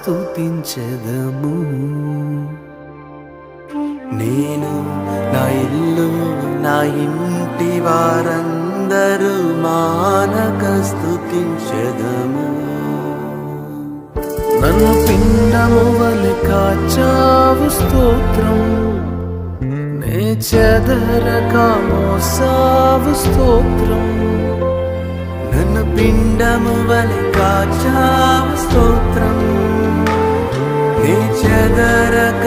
స్తుతించెదము. నేను నా ఇల్లు నా ఇంటి వారందరూ మానక స్తుతించెదము. నన్ను పిండము వలె కాచావు స్తోత్రం, నే చెదరక మోసావు స్తోత్రం. నన్ను పిండము వలె కాచావు స్తోత్రం, నే చెదరక